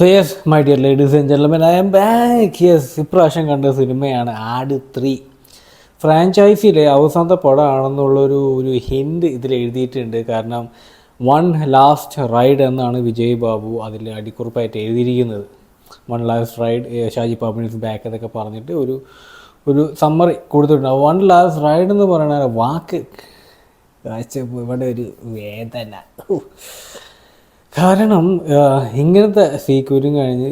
So yes my dear ladies and gentlemen, I M back. Yes, ഇപ്രാവശ്യം കണ്ട സിനിമയാണ് ആട് 3. ഫ്രാഞ്ചൈസിയിലെ അവസാനത്തെ പടമാണെന്നുള്ളൊരു ഹിൻഡ് ഇതിൽ എഴുതിയിട്ടുണ്ട്. കാരണം വൺ ലാസ്റ്റ് റൈഡ് എന്നാണ് വിജയ് ബാബു അതിൽ അടിക്കുറിപ്പായിട്ട് എഴുതിയിരിക്കുന്നത്. One last ride, Shaji Pappan is back എന്നൊക്കെ പറഞ്ഞിട്ട് ഒരു സമ്മറി കൊടുത്തിട്ടുണ്ട്. വൺ ലാസ്റ്റ് റൈഡ് എന്ന് പറയുന്ന വാക്ക് ഇവിടെ ഒരു വേദന. കാരണം ഇങ്ങനത്തെ സീക്വലും കഴിഞ്ഞ്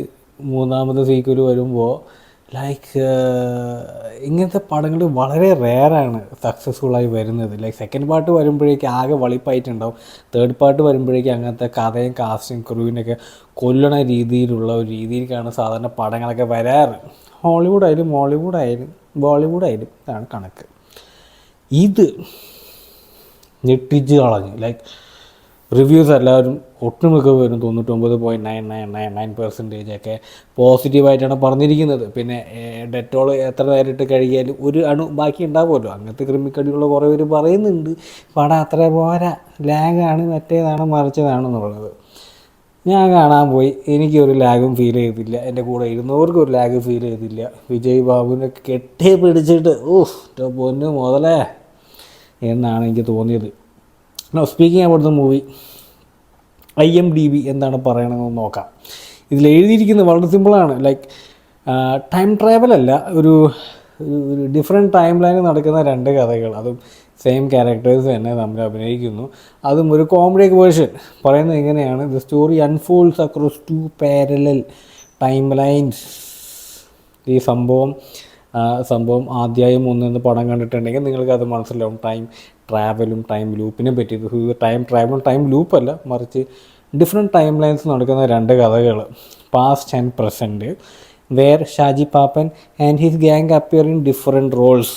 മൂന്നാമത്തെ സീക്വൽ വരുമ്പോൾ ഇങ്ങനത്തെ പടങ്ങൾ വളരെ റെയറാണ് സക്സസ്ഫുള്ളായി വരുന്നത്. സെക്കൻഡ് പാർട്ട് വരുമ്പോഴേക്കും ആകെ വളിപ്പായിട്ടുണ്ടാവും. തേർഡ് പാർട്ട് വരുമ്പോഴേക്കും അങ്ങനത്തെ കഥയും കാസ്റ്റും ക്രൂവിനൊക്കെ കൊല്ലണ രീതിയിലുള്ള ഒരു രീതിയിലേക്കാണ് സാധാരണ പടങ്ങളൊക്കെ വരാറ്. ഹോളിവുഡായാലും മോളിവുഡായാലും ബോളിവുഡായാലും ഇതാണ് കണക്ക്. ഇത് ഞെട്ടിച്ച് കളഞ്ഞു. റിവ്യൂസ് എല്ലാവരും ഒട്ടുമിക്ക പേരും 99.9999% ഒക്കെ പോസിറ്റീവായിട്ടാണ് പറഞ്ഞിരിക്കുന്നത്. പിന്നെ ഡെറ്റോൾ എത്ര നേരിട്ട് കഴുകിയാലും ഒരു അണു ബാക്കി ഉണ്ടാവുമല്ലോ, അങ്ങനത്തെ ക്രിമിക്കടിയുള്ള കുറേ പേര് പറയുന്നുണ്ട്. പടം അത്ര പോരാ, ലാഗാണ്, മറ്റേതാണ്, മറിച്ചതാണെന്നുള്ളത്. ഞാൻ കാണാൻ പോയി, എനിക്കൊരു ലാഗും ഫീൽ ചെയ്തില്ല. എൻ്റെ കൂടെ ഇരുന്നവർക്കും ഒരു ലാഗ് ഫീൽ ചെയ്തില്ല. വിജയ് ബാബുവിനെ കെട്ടി പിടിച്ചിട്ട് പൊന്നു മുതലേ എന്നാണ് എനിക്ക് തോന്നിയത്. Speaking about the movie, IMDb എന്താണ് പറയണമെന്ന് നോക്കാം. ഇതിൽ എഴുതിയിരിക്കുന്നത് വളരെ സിമ്പിളാണ്. ടൈം ട്രാവൽ അല്ല, ഒരു ഡിഫറെൻറ്റ് ടൈം ലൈനിൽ നടക്കുന്ന രണ്ട് കഥകൾ, അതും സെയിം ക്യാരക്ടേഴ്സ് തന്നെ തമ്മിൽ അഭിനയിക്കുന്നു. അതും ഒരു കോമഡി വേർഷൻ. പറയുന്നത് എങ്ങനെയാണ്, the story unfolds across 2 parallel timelines. ഈ സംഭവം അധ്യായം 1 എന്ന് പടം കണ്ടിട്ടുണ്ടെങ്കിൽ നിങ്ങൾക്ക് അത് മനസ്സിലാവും. ടൈം ട്രാവലും ടൈം ലൂപ്പിനെ പറ്റി. ടൈം ട്രാവലും ടൈം ലൂപ്പല്ല, മറിച്ച് ഡിഫറെൻറ്റ് ടൈം ലൈൻസ് നടക്കുന്ന രണ്ട് കഥകൾ, past and present, where Shaji Pappan and his gang appear in different roles.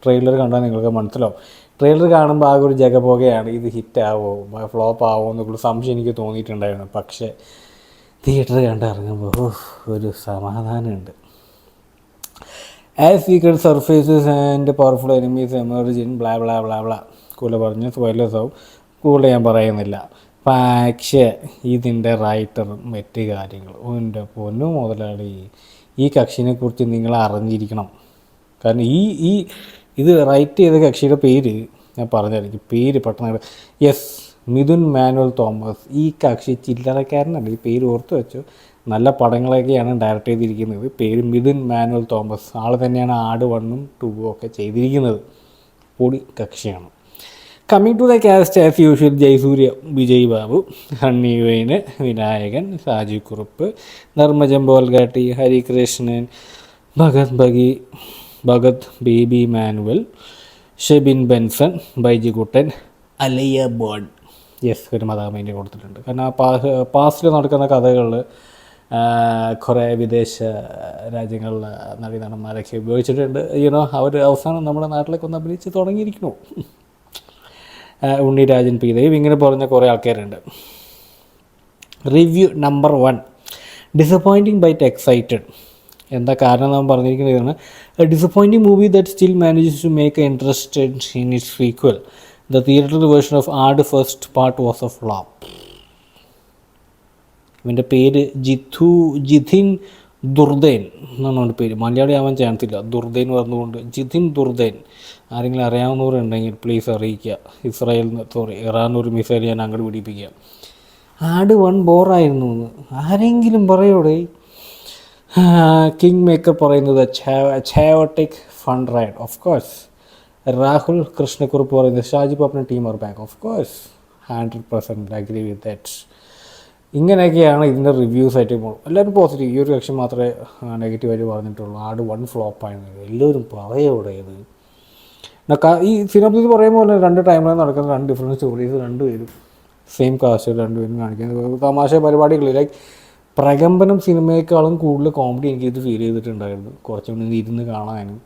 Trailer കണ്ടാൽ നിങ്ങൾക്ക് മനസ്സിലാവും. ട്രെയിലർ കാണുമ്പോൾ ആകെ ഒരു ജഗപോകയാണ്. ഇത് ഹിറ്റാവോ ഫ്ലോപ്പ് ആവോ എന്നൊക്കെ സംശയം എനിക്ക് തോന്നിയിട്ടുണ്ടായിരുന്നു. പക്ഷേ തിയേറ്റർ കണ്ടിറങ്ങുമ്പോൾ ഒരു സമാധാനമുണ്ട്. As secret surfaces and powerful enemies emerge in blah blah blah blah. കൂടുതൽ പറഞ്ഞ് സ്പോയിലേഴ്സ് ആവും, കൂടുതൽ ഞാൻ പറയുന്നില്ല. പക്ഷേ ഇതിൻ്റെ റൈറ്ററും മറ്റ് കാര്യങ്ങളും എൻ്റെ പൊന്നു മുതലാളി, ഈ കക്ഷിനെക്കുറിച്ച് നിങ്ങൾ അറിഞ്ഞിരിക്കണം. കാരണം ഇത് റൈറ്റ് ചെയ്ത കക്ഷിയുടെ പേര് ഞാൻ പറഞ്ഞായിരിക്കും. പേര് പെട്ടെന്ന് മിഥുൻ മാനുവൽ തോമസ്. ഈ കക്ഷി ചില്ലറക്കാരനല്ല, ഈ പേര് ഓർത്ത് വെച്ചു. നല്ല പടങ്ങളൊക്കെയാണ് ഡയറക്റ്റ് ചെയ്തിരിക്കുന്നത്. പേര് മിഥുൻ മാനുവൽ തോമസ്. ആൾ തന്നെയാണ് ആട് 1ഉം 2ഉം ഒക്കെ ചെയ്തിരിക്കുന്നത്. പൊടി കക്ഷിയാണ്. Coming to the cast as usual, Jayasurya, Vijay Babu, ഹണ്ണി വേന്, വിനായകൻ, സാജി കുറുപ്പ്, ധർമ്മജം ബോൽഗാട്ടി, ഹരികൃഷ്ണൻ, ഭഗത് ബേബി മാനുവൽ, ഷെബിൻ ബെൻസൺ, ബൈജികുട്ടൻ, അലയ ബോൺ. ഒരു മതാമേൻ്റെ കൊടുത്തിട്ടുണ്ട്. കാരണം പാസ്റ്റിൽ നടക്കുന്ന കഥകളിൽ കുറേ വിദേശ രാജ്യങ്ങളിലെ നടന്മാരൊക്കെ ഉപയോഗിച്ചിട്ടുണ്ട്. അവർ അവസാനം നമ്മുടെ നാട്ടിലേക്ക് ഒന്ന് അഭിനയിച്ച് തുടങ്ങിയിരിക്കുന്നു. ഉണ്ണി രാജൻ, പി ദേവ്, ഇങ്ങനെ പറഞ്ഞ കുറേ ആൾക്കാരുണ്ട്. Review number 1, disappointing but excited. എന്താ കാരണം നാം പറഞ്ഞിരിക്കുന്നതാണ്, disappointing movie that still manages to make a interested in its sequel. The theatre version of Aadu first part was a flop. ഇവൻ്റെ പേര് ജിതിൻ ദുർദേൻ എന്നാണ് അവൻ്റെ പേര്. മലയാളി ആവാൻ ചാൻസ് ഇല്ല, ദുർദേൻ പറഞ്ഞുകൊണ്ട്. ജിതിൻ ദുർദേൻ. ആരെങ്കിലും അറിയാവുന്നവരുണ്ടെങ്കിൽ പ്ലീസ് അറിയിക്കുക. ഇറാൻ ഒരു മിസൈൽ ഞാൻ അങ്ങോട്ട് പിടിപ്പിക്കുക. ആട് 1 ബോറായിരുന്നു എന്ന് ആരെങ്കിലും പറയോടെ. കിങ് മേക്കർ പറയുന്നത് chaotic fun ride. Of course. Rahul Krishnakurup പറയുന്നത് Shaji Pappan team are back. Of course 100% agree with that. ഇങ്ങനെയൊക്കെയാണ് ഇതിൻ്റെ റിവ്യൂസായിട്ട് പോകും. എല്ലാവരും പോസിറ്റീവ്. ഈ ഒരു കക്ഷി മാത്രമേ നെഗറ്റീവായിട്ട് പറഞ്ഞിട്ടുള്ളൂ. ആട് 1 ഫ്ലോപ്പായിരുന്നു. എല്ലാവരും പറയോടേത്. ഈ സിനോപ്സിസ് പറയുമ്പോൾ തന്നെ 2 ടൈമിലാണ് നടക്കുന്ന 2 ഡിഫറെൻറ്റ് സ്റ്റോറീസ്, രണ്ടുപേരും സെയിം കാസ്റ്റ്, രണ്ടുപേരും കാണിക്കുന്നത് തമാശ പരിപാടികൾ. പ്രകമ്പനം സിനിമയെക്കാളും കൂടുതൽ കോമഡി എനിക്കിത് ഫീൽ ചെയ്തിട്ടുണ്ടായിരുന്നു. കുറച്ചും കൂടി ഇരുന്ന് കാണാനും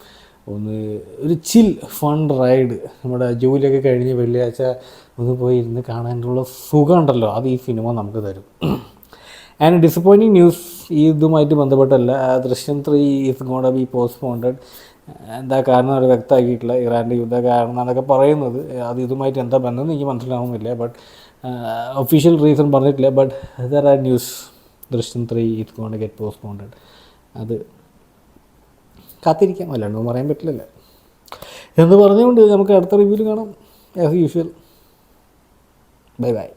ഒരു ചിൽ ഫൺ റൈഡ്. നമ്മുടെ ജോലിയൊക്കെ കഴിഞ്ഞ് വെള്ളിയാഴ്ച ഒന്ന് പോയി ഇരുന്ന് കാണാനുള്ള സുഖം ഉണ്ടല്ലോ, അത് ഈ സിനിമ നമുക്ക് തരും. ആൻഡ് ഡിസപ്പോയിൻറ്റിംഗ് ന്യൂസ് ഇതുമായിട്ട് ബന്ധപ്പെട്ടല്ല. ദൃശ്യം 3 ഈസ് ഗോണ ബി പോസ്റ്റ്പോണ്ടഡ്. എന്താ കാരണം അവർ വ്യക്തമാക്കിയിട്ടില്ല. ഇറാൻ്റെ യുദ്ധ കാരണം എന്നൊക്കെ പറയുന്നത്. അത് ഇതുമായിട്ട് എന്താ ബന്ധം എന്ന് എനിക്ക് മനസ്സിലാവുന്നില്ല. ബട്ട് ഒഫീഷ്യൽ റീസൺ പറഞ്ഞിട്ടില്ല. ബട്ട് ദർ ആർ ന്യൂസ് ദൃശ്യം 3 ഇറ്റ്സ് ഗോണ ഗെറ്റ് പോസ്റ്റ്പോണ്ടഡ്. അത് കാത്തിരിക്കാം, അല്ലാണ്ടൊന്നും പറയാൻ പറ്റില്ലല്ലോ എന്ന് പറഞ്ഞുകൊണ്ട് നമുക്ക് അടുത്ത റിവ്യൂവിൽ കാണാം. As usual, bye bye.